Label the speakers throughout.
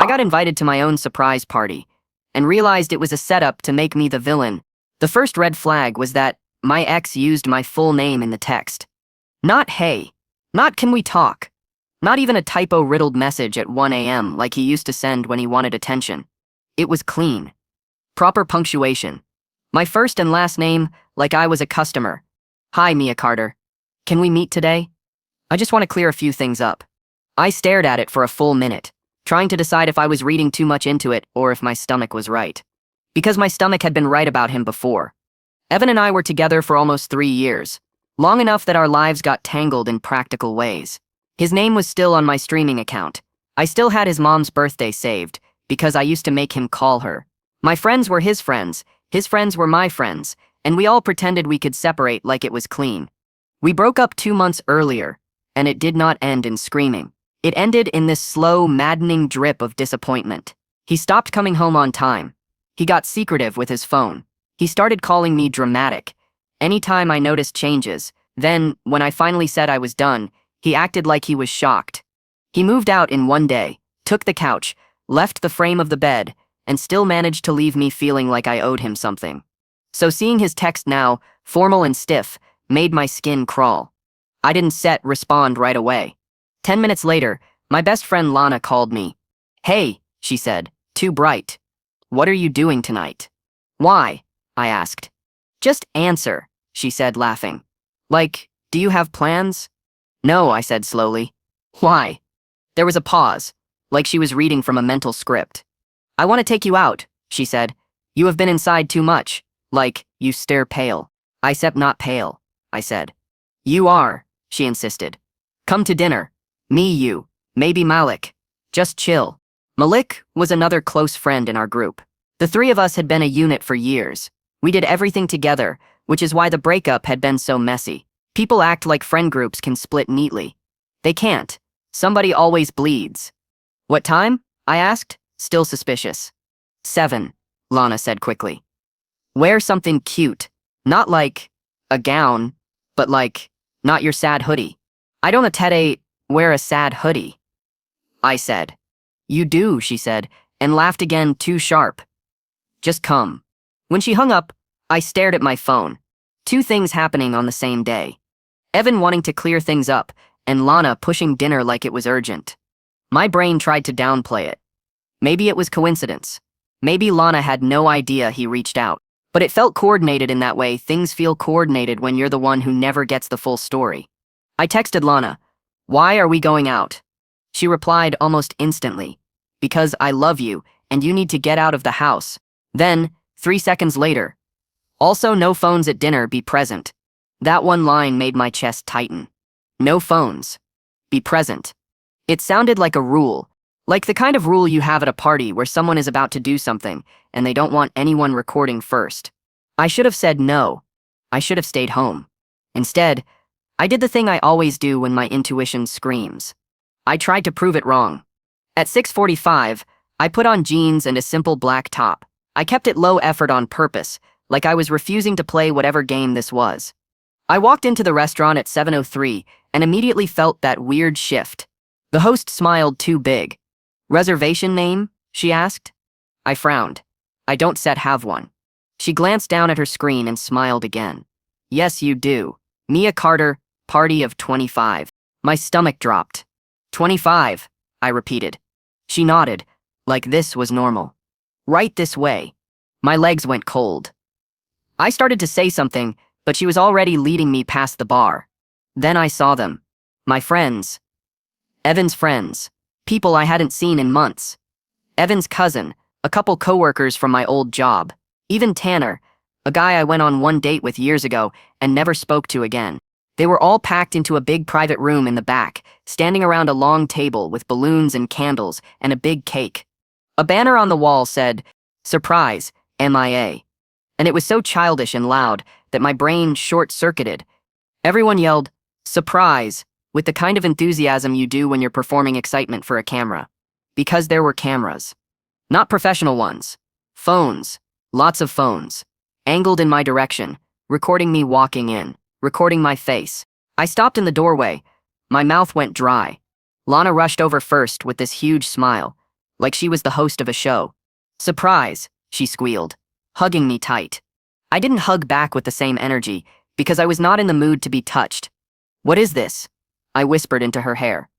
Speaker 1: got invited to my own surprise party and realized it was a setup to make me the villain. The first red flag was that my ex used my full name in the text. Not hey, not can we talk, not even a typo-riddled message at 1 a.m. like he used to send when he wanted attention. It was clean. Proper punctuation. My first and last name like I was a customer. Hi, Mia Carter. Can we meet today? I just want to clear a few things up. I stared at it for a full minute, trying to decide if I was reading too much into it or if my stomach was right. Because my stomach had been right about him before. Evan and I were together for almost 3 years, long enough that our lives got tangled in practical ways. His name was still on my streaming account. I still had his mom's birthday saved, because I used to make him call her. My friends were his friends were my friends, and we all pretended we could separate like it was clean. We broke up 2 months earlier, and it did not end in screaming. It ended in this slow, maddening drip of disappointment. He stopped coming home on time. He got secretive with his phone. He started calling me dramatic. Anytime I noticed changes, then, when I finally said I was done, he acted like he was shocked. He moved out in one day, took the couch, left the frame of the bed, and still managed to leave me feeling like I owed him something. So seeing his text now, formal and stiff, made my skin crawl. I didn't respond right away. 10 minutes later, my best friend Lana called me. Hey, she said, too bright. What are you doing tonight? Why? I asked. Just answer, she said, laughing. Like, do you have plans? No, I said slowly. Why? There was a pause, like she was reading from a mental script. I want to take you out, she said. You have been inside too much. Like, you stare pale. I said not pale, I said. You are, she insisted. Come to dinner. Me, you, maybe Malik. Just chill. Malik was another close friend in our group. The three of us had been a unit for years. We did everything together, which is why the breakup had been so messy. People act like friend groups can split neatly. They can't. Somebody always bleeds. What time? I asked, still suspicious. 7, Lana said quickly. Wear something cute. Not like a gown, but like, not your sad hoodie. I don't wear a sad hoodie, I said. You do, she said, and laughed again too sharp. Just come. When she hung up, I stared at my phone. 2 things happening on the same day. Evan wanting to clear things up, and Lana pushing dinner like it was urgent. My brain tried to downplay it. Maybe it was coincidence. Maybe Lana had no idea he reached out. But it felt coordinated in that way. Things feel coordinated when you're the one who never gets the full story. I texted Lana, why are we going out? She replied almost instantly, because I love you and you need to get out of the house. Then, 3 seconds later, also no phones at dinner, be present. That one line made my chest tighten. No phones. Be present. It sounded like a rule, like the kind of rule you have at a party where someone is about to do something and they don't want anyone recording first. I should have said no. I should have stayed home. Instead, I did the thing I always do when my intuition screams. I tried to prove it wrong. At 6:45, I put on jeans and a simple black top. I kept it low effort on purpose, like I was refusing to play whatever game this was. I walked into the restaurant at 7:03 and immediately felt that weird shift. The host smiled too big. Reservation name? She asked. I frowned. I don't have one. She glanced down at her screen and smiled again. Yes, you do. Mia Carter, party of 25. My stomach dropped. 25, I repeated. She nodded, like this was normal. Right this way. My legs went cold. I started to say something, but she was already leading me past the bar. Then I saw them. My friends. Evan's friends. People I hadn't seen in months. Evan's cousin, a couple coworkers from my old job. Even Tanner, a guy I went on one date with years ago and never spoke to again. They were all packed into a big private room in the back, standing around a long table with balloons and candles and a big cake. A banner on the wall said, Surprise, MIA. And it was so childish and loud that my brain short-circuited. Everyone yelled, Surprise, with the kind of enthusiasm you do when you're performing excitement for a camera. Because there were cameras. Not professional ones. Phones. Lots of phones. Angled in my direction, recording me walking in, recording my face. I stopped in the doorway. My mouth went dry. Lana rushed over first with this huge smile. like she was the host of a show. "Surprise," she squealed, hugging me tight. I didn't hug back with the same energy because I was not in the mood to be touched. "What is this?" I whispered into her hair.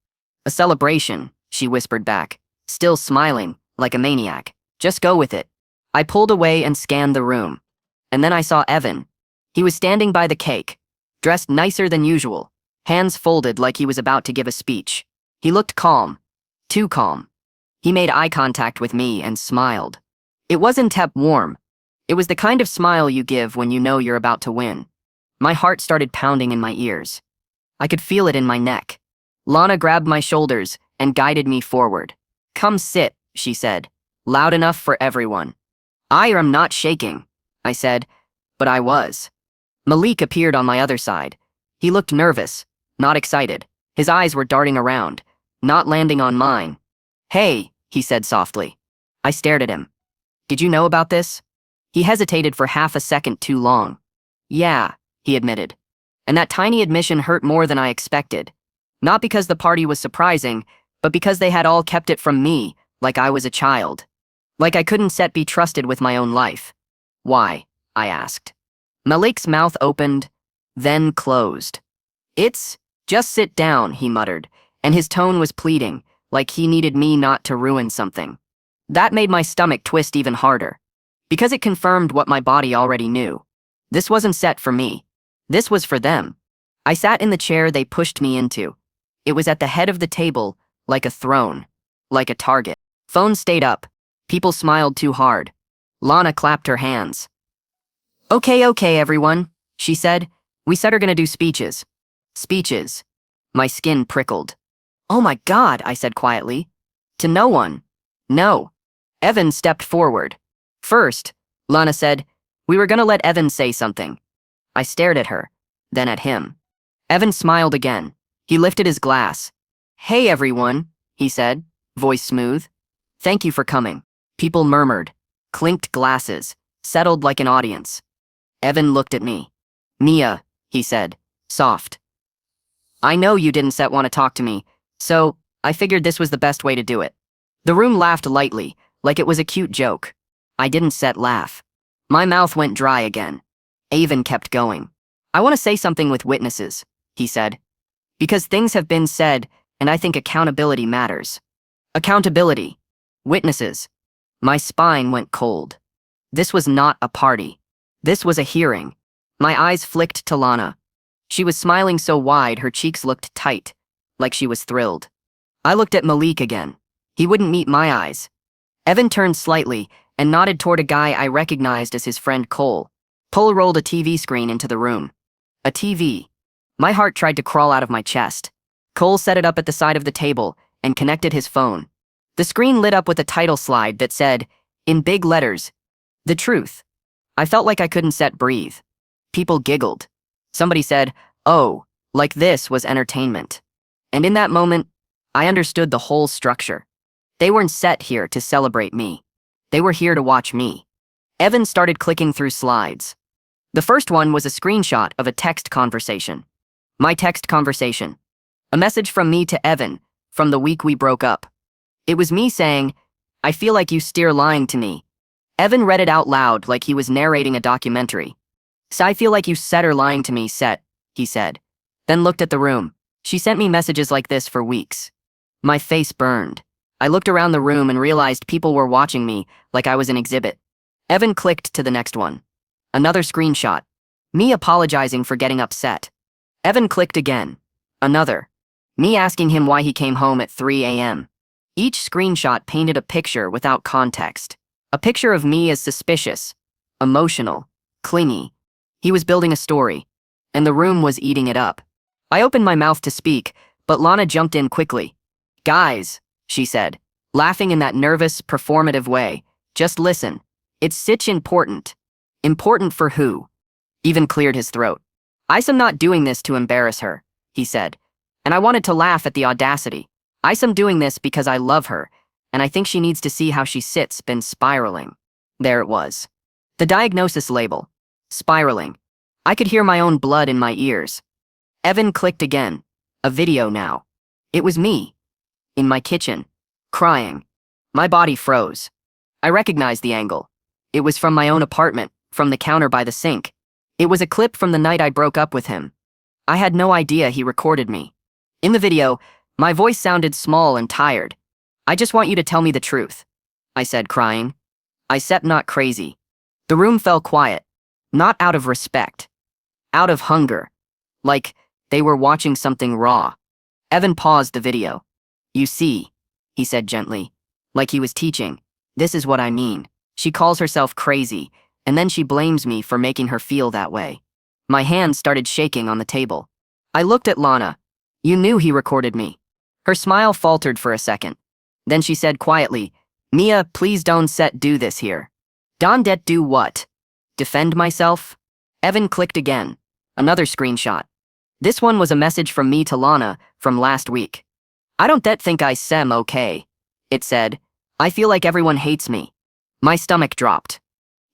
Speaker 1: "A celebration," she whispered back, still smiling, like a maniac. "Just go with it." I pulled away and scanned the room. And then I saw Evan. He was standing by the cake, dressed nicer than usual, hands folded like he was about to give a speech. He looked calm, too calm. He made eye contact with me and smiled. It wasn't warm. It was the kind of smile you give when you know you're about to win. My heart started pounding in my ears. I could feel it in my neck. Lana grabbed my shoulders and guided me forward. "Come sit," she said, loud enough for everyone. "I am not shaking," I said, but I was. Malik appeared on my other side. He looked nervous, not excited. His eyes were darting around, not landing on mine. "Hey," he said softly. I stared at him. "Did you know about this?" He hesitated for half a second too long. "Yeah," he admitted. And that tiny admission hurt more than I expected. Not because the party was surprising, but because they had all kept it from me, like I was a child. Like I couldn't be trusted with my own life. "Why?" I asked. Malik's mouth opened, then closed. Just sit down," he muttered, and his tone was pleading, like he needed me not to ruin something. That made my stomach twist even harder, because it confirmed what my body already knew. This wasn't set for me. This was for them. I sat in the chair they pushed me into. It was at the head of the table, like a throne, like a target. Phone stayed up. People smiled too hard. Lana clapped her hands. Okay, everyone," she said. "We said we're gonna do speeches." Speeches. My skin prickled. "Oh my God," I said quietly. "To no one." "No." Evan stepped forward. "First," Lana said, "we were gonna let Evan say something." I stared at her, then at him. Evan smiled again. He lifted his glass. "Hey everyone," he said, voice smooth. "Thank you for coming." People murmured, clinked glasses, settled like an audience. Evan looked at me. "Mia," he said, soft. "I know you didn't want to talk to me, so I figured this was the best way to do it." The room laughed lightly, like it was a cute joke. I didn't laugh. My mouth went dry again. Avon kept going. "I want to say something with witnesses," he said. "Because things have been said, and I think accountability matters." Accountability. Witnesses. My spine went cold. This was not a party. This was a hearing. My eyes flicked to Lana. She was smiling so wide her cheeks looked tight, like she was thrilled. I looked at Malik again. He wouldn't meet my eyes. Evan turned slightly and nodded toward a guy I recognized as his friend Cole. Cole rolled a TV screen into the room. A TV. My heart tried to crawl out of my chest. Cole set it up at the side of the table and connected his phone. The screen lit up with a title slide that said, in big letters, "The Truth." I felt like I couldn't breathe. People giggled. Somebody said, "Oh, like this was entertainment." And in that moment, I understood the whole structure. They weren't set here to celebrate me. They were here to watch me. Evan started clicking through slides. The first one was a screenshot of a text conversation. My text conversation. A message from me to Evan, from the week we broke up. It was me saying, "I feel like you steer lying to me." Evan read it out loud like he was narrating a documentary. "So I feel like you are lying to me, he said. Then looked at the room. She sent me messages like this for weeks. My face burned. I looked around the room and realized people were watching me like I was an exhibit. Evan clicked to the next one. Another screenshot. Me apologizing for getting upset. Evan clicked again. Another. Me asking him why he came home at 3 a.m. Each screenshot painted a picture without context. A picture of me as suspicious, emotional, clingy. He was building a story, and the room was eating it up. I opened my mouth to speak, but Lana jumped in quickly. "Guys," she said, laughing in that nervous, performative way, "just listen. It's such important." "Important for who?" Even cleared his throat. "I'm not doing this to embarrass her," he said, and I wanted to laugh at the audacity. "I'm doing this because I love her, and I think she needs to see how been spiraling." There it was. The diagnosis label. Spiraling. I could hear my own blood in my ears. Evan clicked again. A video now. It was me. In my kitchen. Crying. My body froze. I recognized the angle. It was from my own apartment, from the counter by the sink. It was a clip from the night I broke up with him. I had no idea he recorded me. In the video, my voice sounded small and tired. "I just want you to tell me the truth," I said, crying. "I sept not crazy." The room fell quiet, not out of respect, out of hunger, like they were watching something raw. Evan paused the video. "You see," he said gently, like he was teaching, "this is what I mean. She calls herself crazy, and then she blames me for making her feel that way." My hands started shaking on the table. I looked at Lana. "You knew he recorded me." Her smile faltered for a second. Then she said quietly, "Mia, please don't do this here." "Don't do what?" "Defend myself?" Evan clicked again. Another screenshot. This one was a message from me to Lana from last week. "I don't think I sem okay," it said. "I feel like everyone hates me." My stomach dropped.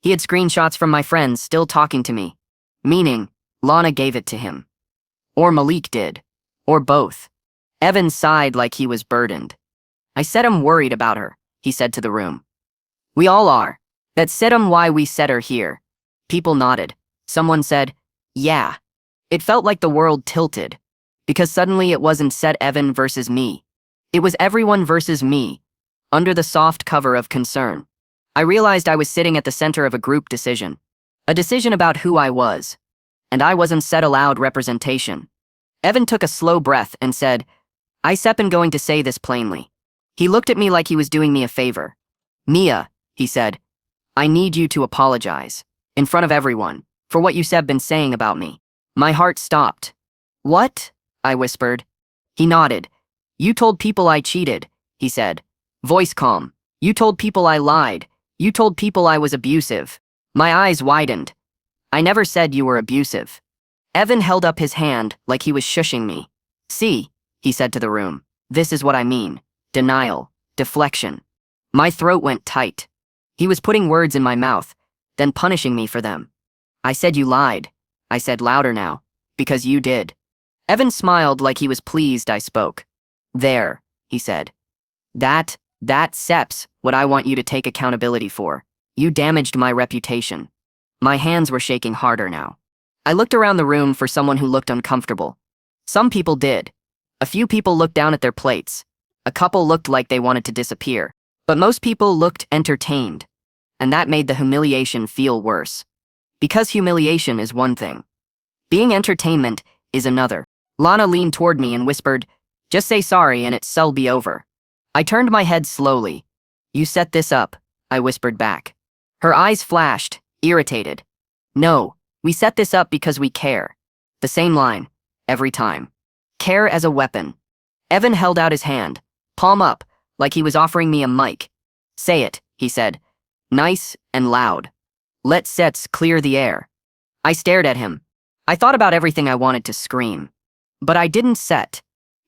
Speaker 1: He had screenshots from my friends still talking to me. Meaning, Lana gave it to him. Or Malik did. Or both. Evan sighed like he was burdened. "I said I'm worried about her," he said to the room. "We all are. That said why we set her here." People nodded. Someone said, "Yeah." It felt like the world tilted. Because suddenly it wasn't set Evan versus me. It was everyone versus me, under the soft cover of concern. I realized I was sitting at the center of a group decision. A decision about who I was. And I wasn't set allowed representation. Evan took a slow breath and said, "I been going to say this plainly." He looked at me like he was doing me a favor. "Mia," he said, "I need you to apologize, in front of everyone, for what you been saying about me." My heart stopped. "What?" I whispered. He nodded. "You told people I cheated," he said. Voice calm. "You told people I lied. You told people I was abusive." My eyes widened. "I never said you were abusive." Evan held up his hand like he was shushing me. "See," he said to the room, "this is what I mean. Denial. Deflection." My throat went tight. He was putting words in my mouth, then punishing me for them. "I said you lied." I said louder now. "Because you did." Evan smiled like he was pleased I spoke. "There," he said. That's what I want you to take accountability for. You damaged my reputation." My hands were shaking harder now. I looked around the room for someone who looked uncomfortable. Some people did. A few people looked down at their plates. A couple looked like they wanted to disappear. But most people looked entertained. And that made the humiliation feel worse. Because humiliation is one thing. Being entertainment is another. Lana leaned toward me and whispered, "Just say sorry and it'll be over." I turned my head slowly. "You set this up," I whispered back. Her eyes flashed, irritated. "No, we set this up because we care." The same line, every time. Care as a weapon. Evan held out his hand, palm up, like he was offering me a mic. "Say it," he said. Nice and loud. Let's clear the air." I stared at him. I thought about everything I wanted to scream. But I didn't set.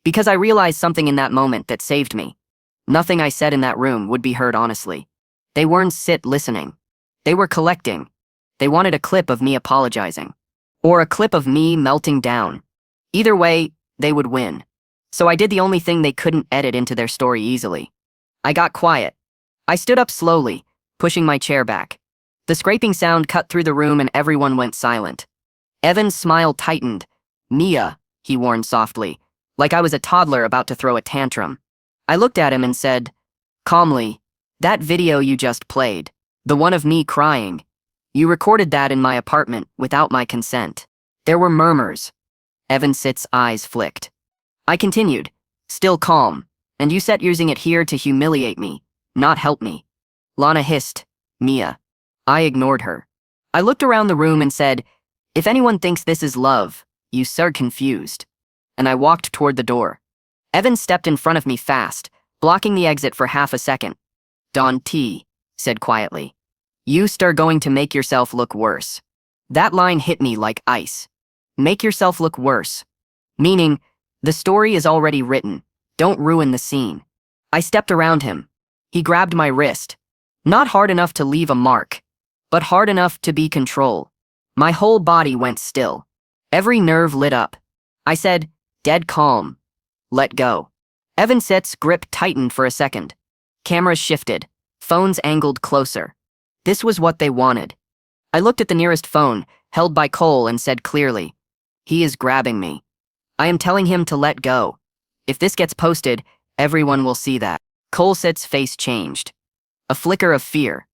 Speaker 1: Because I realized something in that moment that saved me. Nothing I said in that room would be heard honestly. They weren't listening. They were collecting. They wanted a clip of me apologizing. Or a clip of me melting down. Either way, they would win. So I did the only thing they couldn't edit into their story easily. I got quiet. I stood up slowly, pushing my chair back. The scraping sound cut through the room and everyone went silent. Evan's smile tightened. "Mia," he warned softly, like I was a toddler about to throw a tantrum. I looked at him and said, calmly, "That video you just played, the one of me crying, you recorded that in my apartment without my consent." There were murmurs. Evan's eyes flicked. I continued, still calm, "And you set using it here to humiliate me, not help me." Lana hissed, "Mia." I ignored her. I looked around the room and said, "If anyone thinks this is love, you are confused." And I walked toward the door. Evan stepped in front of me fast, blocking the exit for half a second. "Don T," said quietly. "You are going to make yourself look worse." That line hit me like ice. Make yourself look worse. Meaning, the story is already written. Don't ruin the scene. I stepped around him. He grabbed my wrist. Not hard enough to leave a mark, but hard enough to be control. My whole body went still. Every nerve lit up. I said, dead calm. "Let go." Evan Sitt's grip tightened for a second. Cameras shifted, phones angled closer. This was what they wanted. I looked at the nearest phone, held by Cole, and said clearly, "He is grabbing me. I am telling him to let go. If this gets posted, everyone will see that." Cole's face changed. A flicker of fear.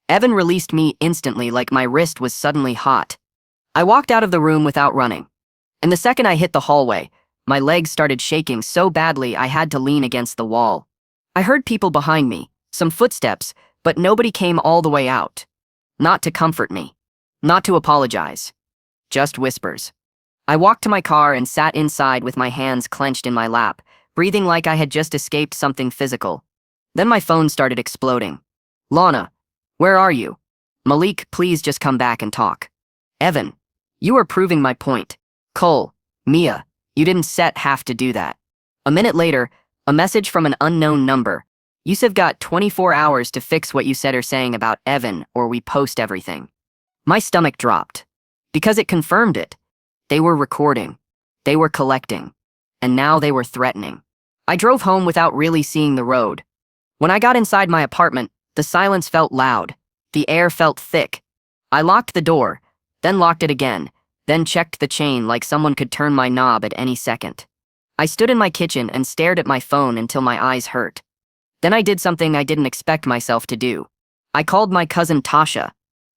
Speaker 1: Evan released me instantly, like my wrist was suddenly hot. I walked out of the room without running. And the second I hit the hallway, my legs started shaking so badly I had to lean against the wall. I heard people behind me, some footsteps, but nobody came all the way out. Not to comfort me. Not to apologize. Just whispers. I walked to my car and sat inside with my hands clenched in my lap, breathing like I had just escaped something physical. Then my phone started exploding. "Lana, where are you? Malik, please just come back and talk. Evan, you are proving my point. Cole, Mia, you didn't have to do that." A minute later, a message from an unknown number. "You've got 24 hours to fix what you said or saying about Evan, or we post everything." My stomach dropped. Because it confirmed it. They were recording. They were collecting. And now they were threatening. I drove home without really seeing the road. When I got inside my apartment, the silence felt loud. The air felt thick. I locked the door, then locked it again, then checked the chain like someone could turn my knob at any second. I stood in my kitchen and stared at my phone until my eyes hurt. Then I did something I didn't expect myself to do. I called my cousin Tasha.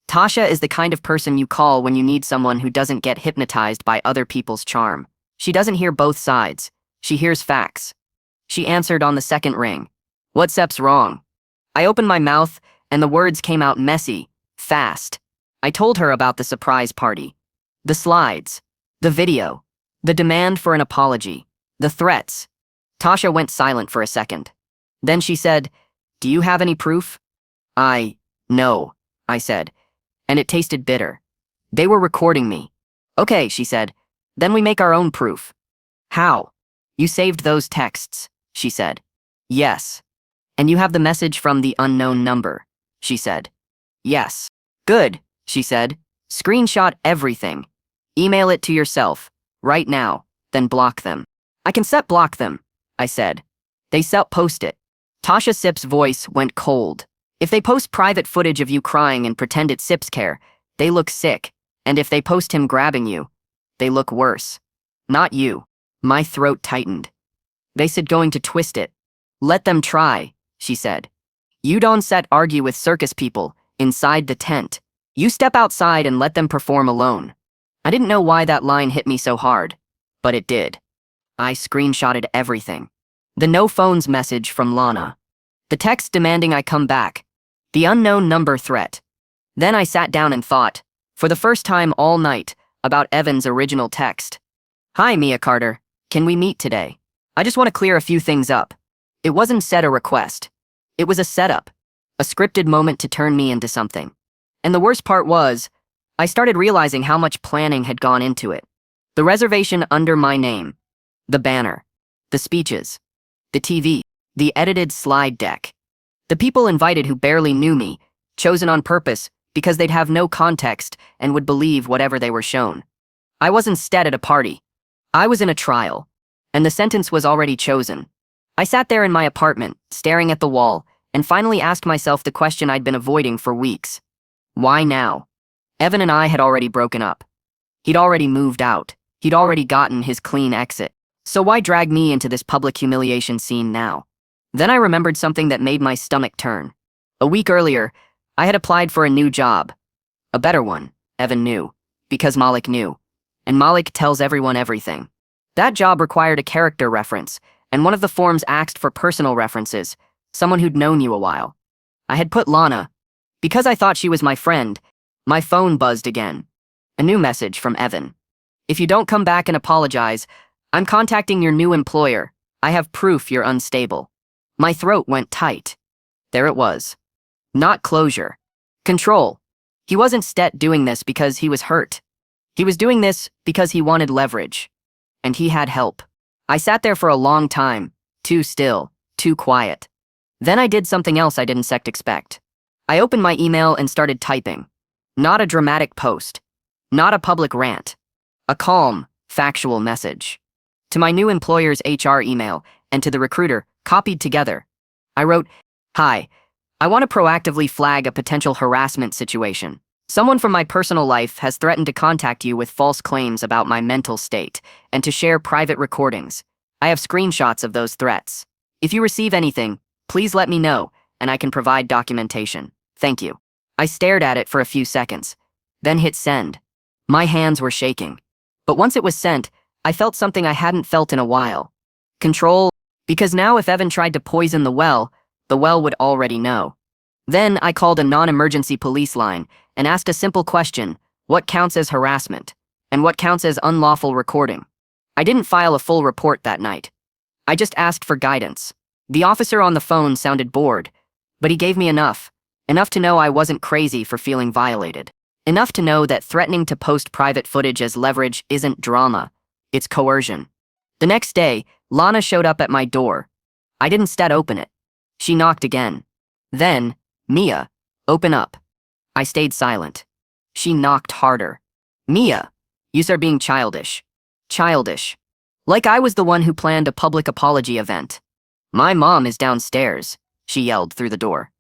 Speaker 1: Tasha is the kind of person you call when you need someone who doesn't get hypnotized by other people's charm. She doesn't hear both sides. She hears facts. She answered on the second ring. "What's wrong?" I opened my mouth, and the words came out messy, fast. I told her about the surprise party. The slides. The video. The demand for an apology. The threats. Tasha went silent for a second. Then she said, "Do you have any proof?" No, I said, and it tasted bitter. "They were recording me." "Okay," she said, "then we make our own proof." "How?" "You saved those texts," she said. "Yes." "And you have the message from the unknown number," she said. "Yes." "Good," she said. "Screenshot everything. Email it to yourself, right now, then block them." "I can block them," I said. "They post it." Tasha Sip's voice went cold. "If they post private footage of you crying and pretend it's Sip's care, they look sick. And if they post him grabbing you, they look worse. Not you." My throat tightened. "They said going to twist it." "Let them try," she said. "You don't argue with circus people inside the tent. You step outside and let them perform alone." I didn't know why that line hit me so hard, but it did. I screenshotted everything. The no phones message from Lana. The text demanding I come back. The unknown number threat. Then I sat down and thought, for the first time all night, about Evan's original text. "Hi, Mia Carter. Can we meet today? I just want to clear a few things up." It wasn't a request. It was a setup. A scripted moment to turn me into something. And the worst part was, I started realizing how much planning had gone into it. The reservation under my name. The banner. The speeches. The TV. The edited slide deck. The people invited who barely knew me, chosen on purpose because they'd have no context and would believe whatever they were shown. I wasn't at a party. I was in a trial. And the sentence was already chosen. I sat there in my apartment, staring at the wall, and finally asked myself the question I'd been avoiding for weeks. Why now? Evan and I had already broken up. He'd already moved out. He'd already gotten his clean exit. So why drag me into this public humiliation scene now? Then I remembered something that made my stomach turn. A week earlier, I had applied for a new job. A better one, Evan knew, because Malik knew. And Malik tells everyone everything. That job required a character reference, and one of the forms asked for personal references, someone who'd known you a while. I had put Lana. Because I thought she was my friend, my phone buzzed again. A new message from Evan. "If you don't come back and apologize, I'm contacting your new employer. I have proof you're unstable." My throat went tight. There it was. Not closure. Control. He wasn't doing this because he was hurt. He was doing this because he wanted leverage. And he had help. I sat there for a long time, too still, too quiet. Then I did something else I didn't expect. I opened my email and started typing. Not a dramatic post. Not a public rant. A calm, factual message. To my new employer's HR email and to the recruiter, copied together. I wrote, Hi, I want to proactively flag a potential harassment situation. Someone from my personal life has threatened to contact you with false claims about my mental state and to share private recordings. I have screenshots of those threats. If you receive anything, please let me know, and I can provide documentation. Thank you. I stared at it for a few seconds, then hit send. My hands were shaking. But once it was sent, I felt something I hadn't felt in a while. Control, because now if Evan tried to poison the well would already know. Then I called a non-emergency police line and asked a simple question: what counts as harassment? And what counts as unlawful recording? I didn't file a full report that night. I just asked for guidance. The officer on the phone sounded bored, but he gave me enough to know I wasn't crazy for feeling violated. Enough to know that threatening to post private footage as leverage isn't drama, it's coercion. The next day, Lana showed up at my door. I didn't open it. She knocked again. Then, Mia, open up. I stayed silent. She knocked harder. Mia, you are being childish. Childish. Like I was the one who planned a public apology event. My mom is downstairs, she yelled through the door.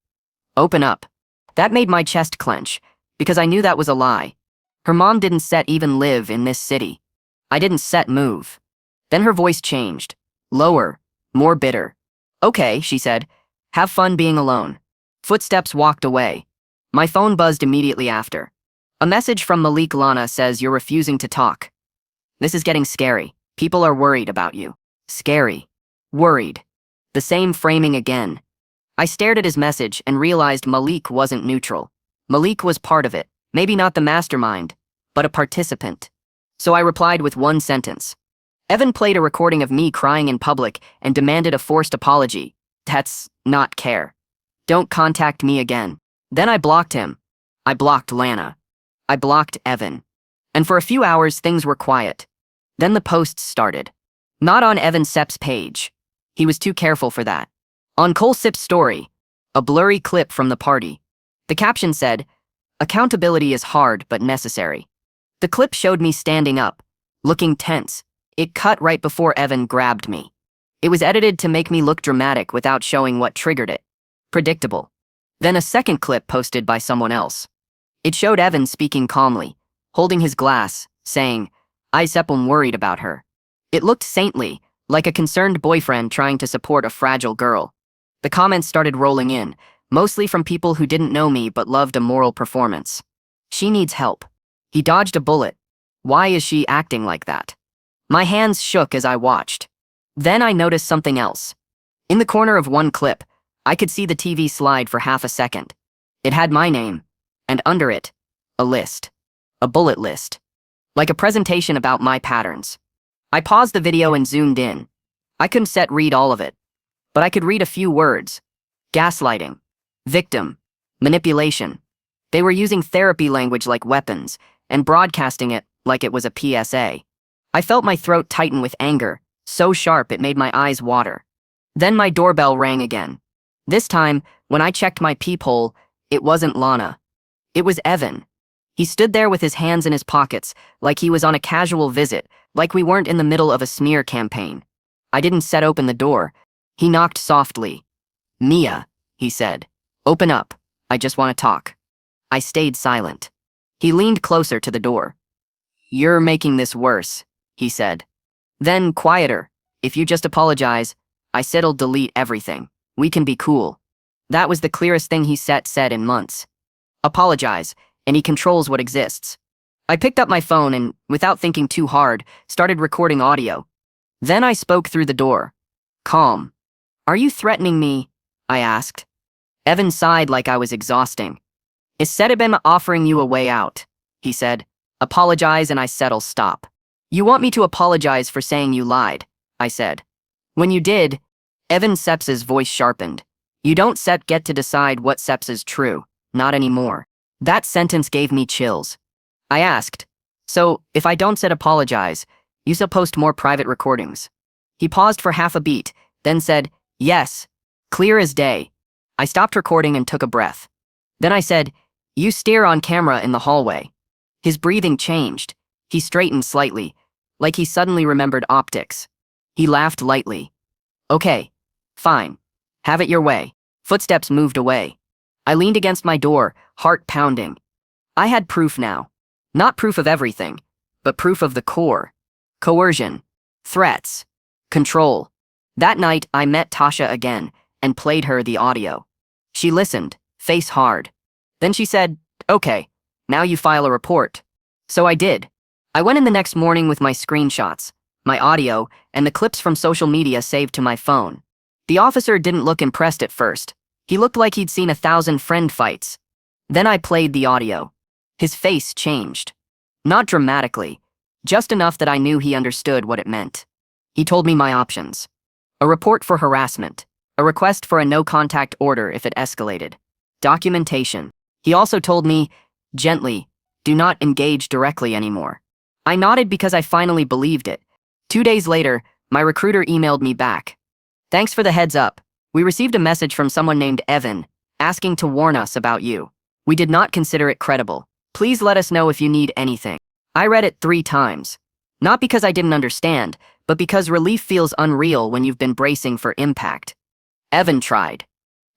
Speaker 1: Open up. That made my chest clench, because I knew that was a lie. Her mom didn't even live in this city. I didn't move. Then her voice changed. Lower, more bitter. Okay, she said. Have fun being alone. Footsteps walked away. My phone buzzed immediately after. A message from Malik. Lana says you're refusing to talk. This is getting scary. People are worried about you. Scary. Worried. The same framing again. I stared at his message and realized Malik wasn't neutral. Malik was part of it. Maybe not the mastermind, but a participant. So I replied with one sentence. Evan played a recording of me crying in public and demanded a forced apology. That's not care. Don't contact me again. Then I blocked him. I blocked Lana. I blocked Evan. And for a few hours things were quiet. Then the posts started. Not on Evan Sepp's page. He was too careful for that. On Cole Sipp's story, a blurry clip from the party. The caption said, "Accountability is hard but necessary." The clip showed me standing up, looking tense. It cut right before Evan grabbed me. It was edited to make me look dramatic without showing what triggered it. Predictable. Then a second clip posted by someone else. It showed Evan speaking calmly, holding his glass, saying, "I'm worried about her." It looked saintly, like a concerned boyfriend trying to support a fragile girl. The comments started rolling in, mostly from people who didn't know me but loved a moral performance. She needs help. He dodged a bullet. Why is she acting like that? My hands shook as I watched. Then I noticed something else. In the corner of one clip, I could see the TV slide for half a second. It had my name, and under it, a list. A bullet list. Like a presentation about my patterns. I paused the video and zoomed in. I couldn't read all of it, but I could read a few words. Gaslighting. Victim. Manipulation. They were using therapy language like weapons, and broadcasting it like it was a PSA. I felt my throat tighten with anger, so sharp it made my eyes water. Then my doorbell rang again. This time, when I checked my peephole, it wasn't Lana. It was Evan. He stood there with his hands in his pockets, like he was on a casual visit, like we weren't in the middle of a smear campaign. I didn't open the door. He knocked softly. "Mia," he said. "Open up. I just want to talk." I stayed silent. He leaned closer to the door. "You're making this worse," he said. Then, quieter, "If you just apologize, I said'll delete everything. We can be cool." That was the clearest thing he said in months. Apologize, and he controls what exists. I picked up my phone and, without thinking too hard, started recording audio. Then I spoke through the door. Calm. "Are you threatening me?" I asked. Evan sighed like I was exhausting. "Instead of him offering you a way out," he said. "Apologize and I said'll stop." "You want me to apologize for saying you lied," I said. "When you did," Evan Sepp's voice sharpened. "You don't get to decide what Sepp's is true, not anymore." That sentence gave me chills. I asked, "So, if I don't apologize, you'll post more private recordings?" He paused for half a beat, then said, "Yes, clear as day." I stopped recording and took a breath. Then I said, "You steer on camera in the hallway." His breathing changed. He straightened slightly, like he suddenly remembered optics. He laughed lightly. "Okay, fine. Have it your way." Footsteps moved away. I leaned against my door, heart pounding. I had proof now. Not proof of everything, but proof of the core. Coercion. Threats. Control. That night, I met Tasha again and played her the audio. She listened, face hard. Then she said, "Okay, now you file a report." So I did. I went in the next morning with my screenshots, my audio, and the clips from social media saved to my phone. The officer didn't look impressed at first. He looked like he'd seen 1,000 friend fights. Then I played the audio. His face changed. Not dramatically, just enough that I knew he understood what it meant. He told me my options. A report for harassment. A request for a no-contact order if it escalated. Documentation. He also told me, gently, do not engage directly anymore. I nodded because I finally believed it. 2 days later, my recruiter emailed me back. "Thanks for the heads up. We received a message from someone named Evan, asking to warn us about you. We did not consider it credible. Please let us know if you need anything." I read it 3 times. Not because I didn't understand, but because relief feels unreal when you've been bracing for impact. Evan tried,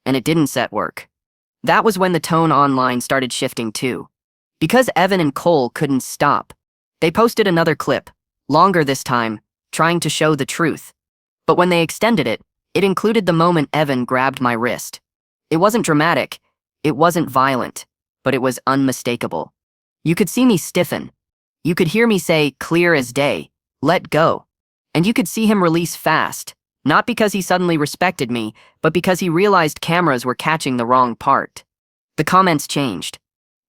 Speaker 1: and it didn't set work. That was when the tone online started shifting too. Because Evan and Cole couldn't stop, they posted another clip, longer this time, trying to show the truth. But when they extended it, it included the moment Evan grabbed my wrist. It wasn't dramatic, it wasn't violent, but it was unmistakable. You could see me stiffen. You could hear me say, clear as day, "Let go." And you could see him release fast, not because he suddenly respected me, but because he realized cameras were catching the wrong part. The comments changed.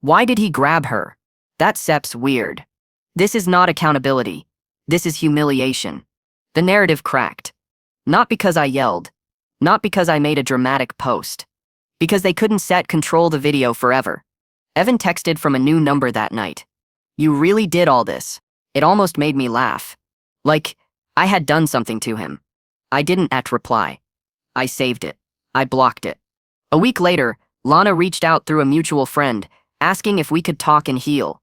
Speaker 1: Why did he grab her? That Sep's weird. This is not accountability. This is humiliation. The narrative cracked. Not because I yelled. Not because I made a dramatic post. Because they couldn't control the video forever. Evan texted from a new number that night. "You really did all this." It almost made me laugh. Like, I had done something to him. I didn't reply. I saved it. I blocked it. A week later, Lana reached out through a mutual friend, asking if we could talk and heal.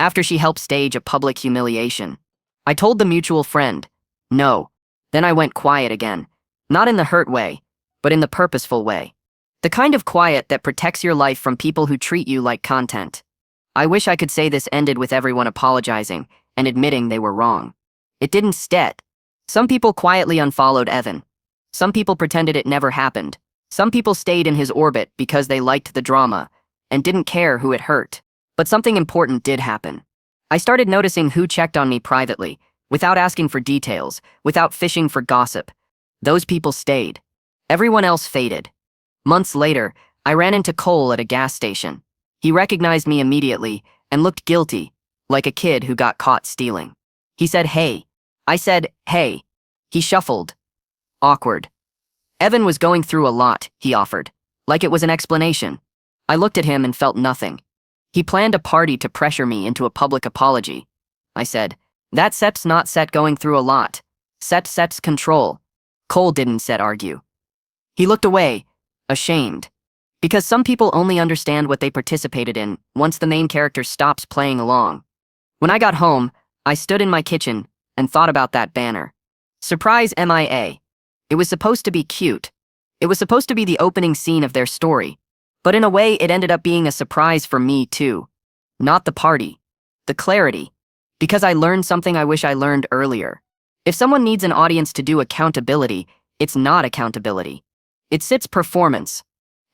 Speaker 1: After she helped stage a public humiliation. I told the mutual friend, no. Then I went quiet again. Not in the hurt way, but in the purposeful way. The kind of quiet that protects your life from people who treat you like content. I wish I could say this ended with everyone apologizing and admitting they were wrong. It didn't. Some people quietly unfollowed Evan. Some people pretended it never happened. Some people stayed in his orbit because they liked the drama and didn't care who it hurt. But something important did happen. I started noticing who checked on me privately, without asking for details, without fishing for gossip. Those people stayed. Everyone else faded. Months later, I ran into Cole at a gas station. He recognized me immediately and looked guilty, like a kid who got caught stealing. He said, "Hey." I said, "Hey." He shuffled. Awkward. Evan was going through a lot, he offered, like it was an explanation. I looked at him and felt nothing. He planned a party to pressure me into a public apology. I said, "That Sep's not going through a lot. Sep's control." Cole didn't argue. He looked away, ashamed. Because some people only understand what they participated in once the main character stops playing along. When I got home, I stood in my kitchen and thought about that banner. Surprise MIA. It was supposed to be cute. It was supposed to be the opening scene of their story. But in a way, it ended up being a surprise for me too. Not the party. The clarity. Because I learned something I wish I learned earlier. If someone needs an audience to do accountability, it's not accountability. It's performance.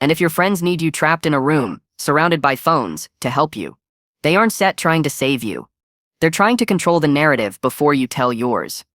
Speaker 1: And if your friends need you trapped in a room, surrounded by phones, to help you, they aren't trying to save you. They're trying to control the narrative before you tell yours.